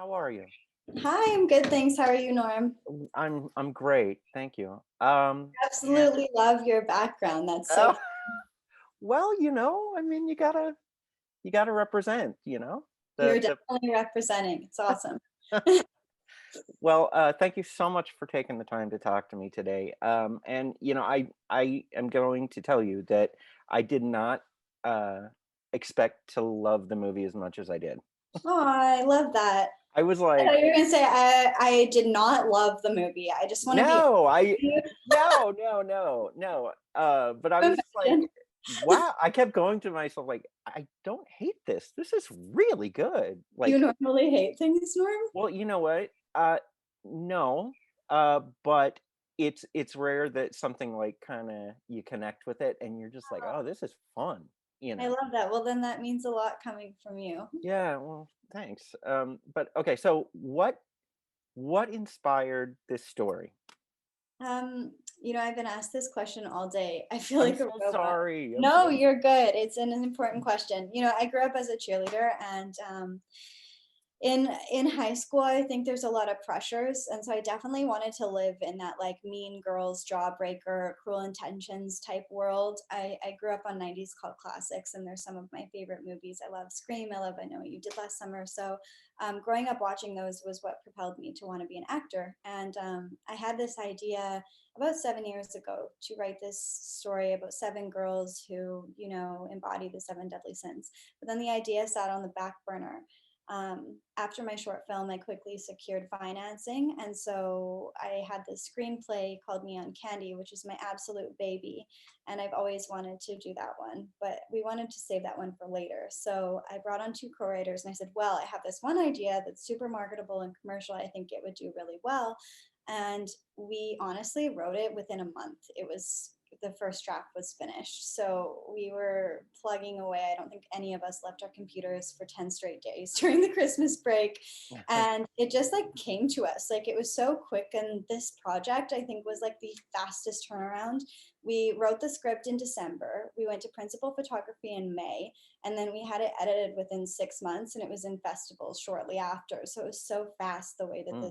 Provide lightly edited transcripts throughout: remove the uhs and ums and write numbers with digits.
How are you? Hi, I'm good, thanks. How are you, Norm? I'm great, thank you. And Absolutely love your background. That's so oh, well, I mean, you gotta represent, you're the definitely representing. It's awesome. well, thank you so much for taking the time to talk to me today. And I am going to tell you that I did not uh expect to love the movie as much as I did. Oh, I love that. I was I like, thought you were gonna say I did not love the movie. I just want to be no, no, no, no, no. But I was just like, wow. I kept going to myself like, I don't hate this. This is really good. Do you Like, normally hate things, Norm? well, you know what? No. But it's rare that something like kind of you connect with it and you're just like, oh, this is fun, you I know. love that. Well, then that means a lot coming from you. Yeah, well, thanks. But okay, so what inspired this story? I've been asked this question all day. I feel I'm like a so robot. sorry. I'm No, so you're good. It's an important question. I grew up as a cheerleader, and in high school, I think there's a lot of pressures, and so I definitely wanted to live in that like mean girls, jawbreaker, cruel intentions type world. I grew up on 90s cult classics, and they're some of my favorite movies. I love Scream. I love I Know What You Did Last Summer. So growing up watching those was what propelled me to want to be an actor. And I had this idea about 7 years ago to write this story about seven girls who, embody the seven deadly sins. But then the idea sat on the back burner. After my short film, I quickly secured financing. And so I had this screenplay called Me on Candy, which is my absolute baby. And I've always wanted to do that one, but we wanted to save that one for later. So I brought on two co writers and I said, well, I have this one idea that's super marketable and commercial. I think it would do really well. And we honestly wrote it within a month. The first draft was finished. So we were plugging away. I don't think any of us left our computers for 10 straight days during the Christmas break. And it just like came to us. Like it was so quick. And this project, I think, was like the fastest turnaround. We wrote the script in December. We went to principal photography in May. And then we had it edited within 6 months and it was in festivals shortly after. So it was so fast the way that Mm.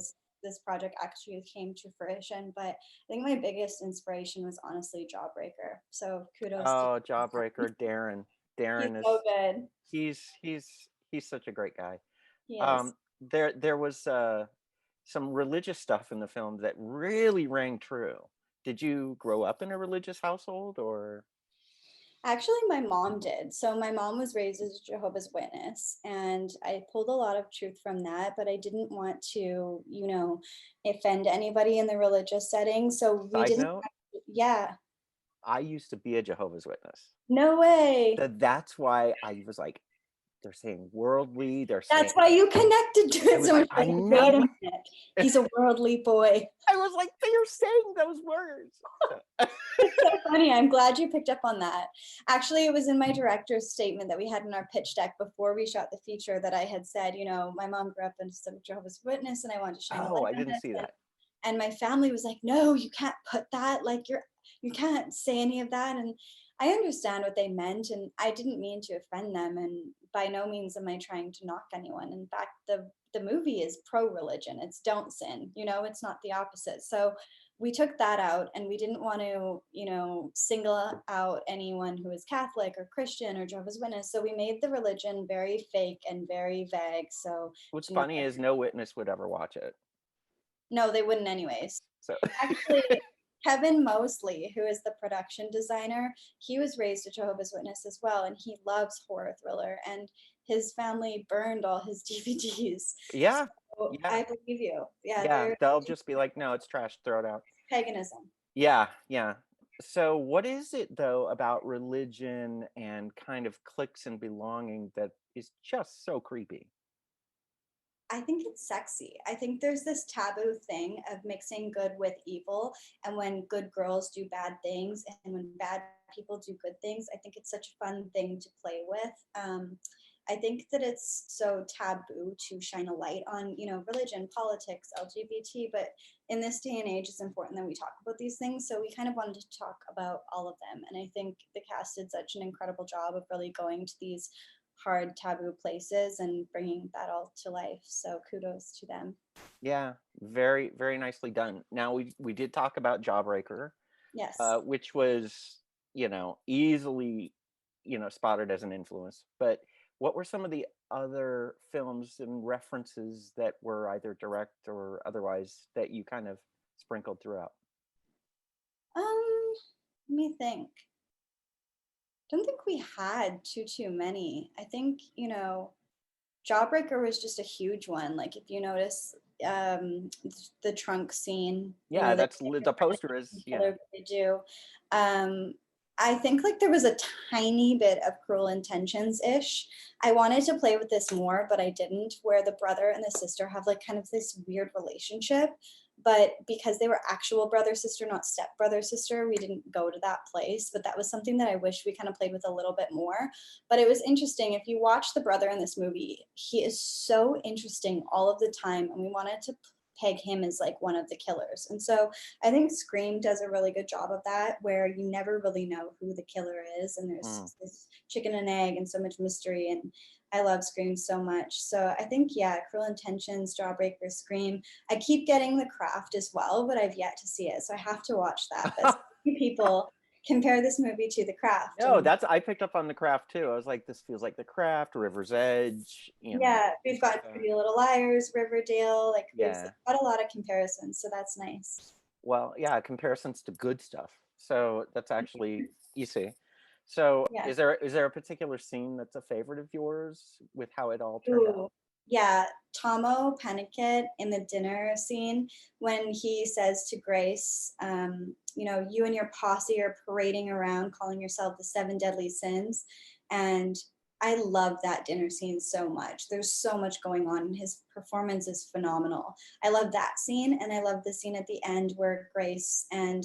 this project actually came to fruition. But I think my biggest inspiration was honestly Jawbreaker. So kudos to Oh, Jawbreaker, Darren. he's Darren so is good. he's such a great guy. He is. There was some religious stuff in the film that really rang true. Did you grow up in a religious household or? Actually, my mom did. So my mom was raised as a Jehovah's Witness, and I pulled a lot of truth from that, but I didn't want to, offend anybody in the religious setting. So we Side didn't, note, yeah, I used to be a Jehovah's Witness. no way. That's why I was like, they're saying worldly, they're That's saying why you connected to I it was so like, much. I You're like, wait a know. minute. He's a worldly boy. I was like, they are saying those words. So, It's so funny. I'm glad you picked up on that. Actually, it was in my director's statement that we had in our pitch deck before we shot the feature that I had said, my mom grew up in a Jehovah's Witness and I wanted to shine a oh, light I on didn't this. see that. And my family was like, no, you can't put that. Like you can't say any of that. And I understand what they meant. And I didn't mean to offend them. And by no means am I trying to knock anyone. In fact, the movie is pro-religion. It's don't sin, it's not the opposite. So we took that out and we didn't want to, single out anyone who is Catholic or Christian or Jehovah's Witness. So we made the religion very fake and very vague. So What's no, funny is no witness would ever watch it. no, they wouldn't anyways. So Actually, Kevin Mosley, who is the production designer, he was raised a Jehovah's Witness as well, and he loves horror thriller. And his family burned all his DVDs. yeah, So yeah, I believe you. Yeah, yeah. they're They'll just be like, no, it's trash, throw it out. paganism. Yeah, yeah. So what is it though about religion and kind of cliques and belonging that is just so creepy? I think it's sexy. I think there's this taboo thing of mixing good with evil. And when good girls do bad things and when bad people do good things, I think it's such a fun thing to play with. I think that it's so taboo to shine a light on, religion, politics, LGBT, but in this day and age, it's important that we talk about these things. So we kind of wanted to talk about all of them. And I think the cast did such an incredible job of really going to these hard taboo places and bringing that all to life. So kudos to them. Yeah, very, very nicely done. Now we did talk about Jawbreaker, Yes. which was, easily, spotted as an influence. But what were some of the other films and references that were either direct or otherwise that you kind of sprinkled throughout? Um, Let me think. Don't think we had too many. I think, Jawbreaker was just a huge one. Like if you notice the trunk scene, Yeah, they that's the poster is, killer, but they do. Um, I think like there was a tiny bit of Cruel Intentions ish. I wanted to play with this more, but I didn't. Where the brother and the sister have like kind of this weird relationship, but because they were actual brother sister, not step brother sister, we didn't go to that place. But that was something that I wish we kind of played with a little bit more. But it was interesting. If you watch the brother in this movie, he is so interesting all of the time, and we wanted to peg him as like one of the killers. And so I think Scream does a really good job of that, where you never really know who the killer is, and mm, there's this chicken and egg and so much mystery. And I love Scream so much. So I think, yeah, Cruel Intentions, Jawbreaker, Scream. I keep getting The Craft as well, but I've yet to see it, so I have to watch that. But so many people compare this movie to The Craft, no, and that's I picked up on The Craft too. I was like, this feels like The Craft, River's Edge, yeah, we've got So, Pretty Little Liars, Riverdale. Like we've yeah. got a lot of comparisons, so that's nice. Well, yeah, comparisons to good stuff. So that's actually you see. So Yeah. is there a particular scene that's a favorite of yours with how it all turned out? Ooh, yeah, Tomo Penniket in the dinner scene when he says to Grace, you and your posse are parading around calling yourself the seven deadly sins. And I love that dinner scene so much. There's so much going on, and his performance is phenomenal. I love that scene, and I love the scene at the end where Grace and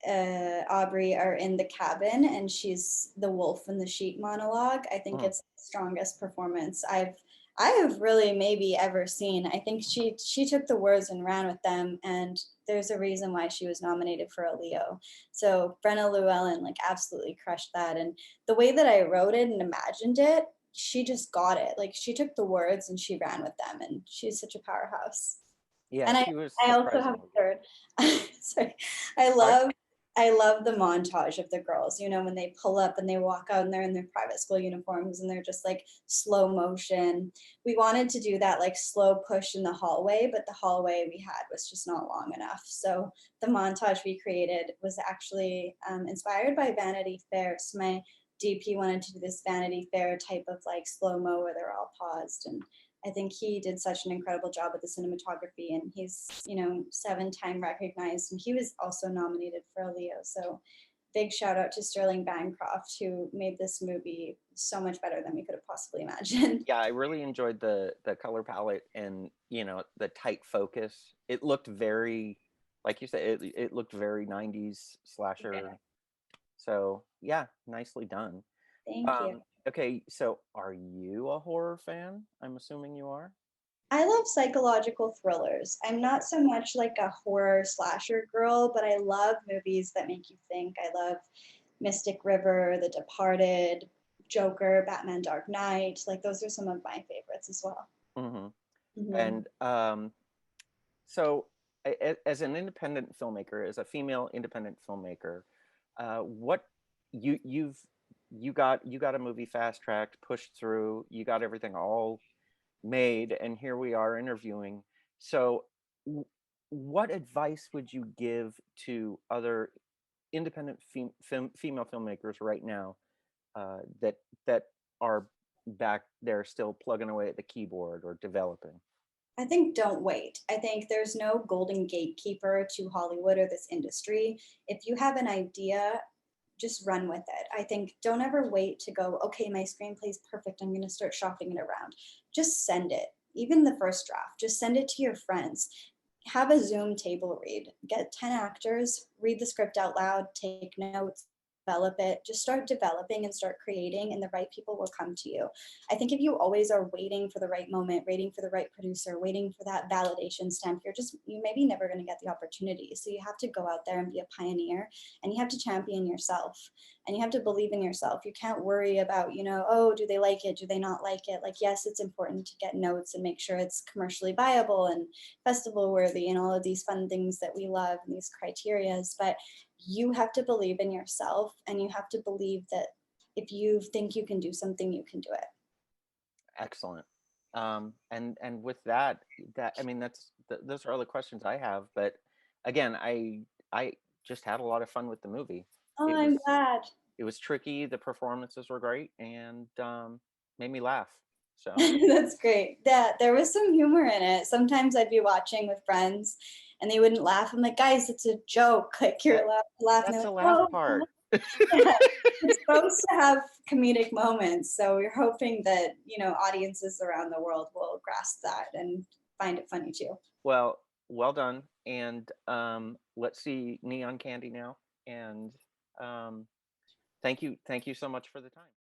Aubrey are in the cabin and she's the wolf in the sheep monologue. I think Mm, it's the strongest performance I have really maybe ever seen. I think she took the words and ran with them, and there's a reason why she was nominated for a Leo. So Brenna Llewellyn like absolutely crushed that, and the way that I wrote it and imagined it, she just got it. Like she took the words and she ran with them, and she's such a powerhouse. yeah, And she was I also have surprisingly a good. third. Sorry. I Sorry? love I love the montage of the girls, when they pull up and they walk out and they're in their private school uniforms and they're just like slow motion. We wanted to do that like slow push in the hallway, but the hallway we had was just not long enough. So the montage we created was actually inspired by Vanity Fair. So my DP wanted to do this Vanity Fair type of like slow mo where they're all paused, and I think he did such an incredible job with the cinematography, and he's, seven-time recognized, and he was also nominated for a Leo. So big shout out to Sterling Bancroft, who made this movie so much better than we could have possibly imagined. Yeah, I really enjoyed the color palette and the tight focus. It looked very, like you said, it looked very 90s Yeah, slasher. So yeah, nicely done. thank you. Okay, so are you a horror fan? I'm assuming you are. I love psychological thrillers. I'm not Okay. so much like a horror slasher girl, but I love movies that make you think. I love Mystic River, The Departed, Joker, Batman Dark Knight. Like those are some of my favorites as well. hmm Hmm. And so, as an independent filmmaker, as a female independent filmmaker, what you've you got a movie fast tracked, pushed through, you got everything all made, and here we are interviewing. So, w- what advice would you give to other independent female filmmakers right now that are back there still plugging away at the keyboard or developing? I think don't wait. I think there's no golden gatekeeper to Hollywood or this industry. If you have an idea, just run with it. I think don't ever wait to go, okay, my screenplay's perfect. I'm going to start shopping it around. Just send it. Even the first draft, just send it to your friends. Have a Zoom table read. Get 10 actors, read the script out loud, take notes, develop it. Just start developing and start creating, and the right people will come to you. I think if you always are waiting for the right moment, waiting for the right producer, waiting for that validation stamp, you maybe never going to get the opportunity. So you have to go out there and be a pioneer, and you have to champion yourself. and you have to believe in yourself. You can't worry about, oh, do they like it? Do they not like it? Like, yes, it's important to get notes and make sure it's commercially viable and festival worthy and all of these fun things that we love and these criterias. But you have to believe in yourself, and you have to believe that if you think you can do something, you can do it. Excellent. And with that, I mean, those are all the questions I have. But again, I just had a lot of fun with the movie. Oh, It I'm was glad. it was tricky. The performances were great, and made me laugh. So That's great. Yeah, there was some humor in it. Sometimes I'd be watching with friends and they wouldn't laugh. I'm like, guys, it's a joke. Like, that you're allowed to laugh. And they're that's the like, laugh oh, part. yeah. It's supposed to have comedic moments. So we're hoping that, audiences around the world will grasp that and find it funny too. Well, well done. And let's see Neon Candy now. And um, thank you so much for the time.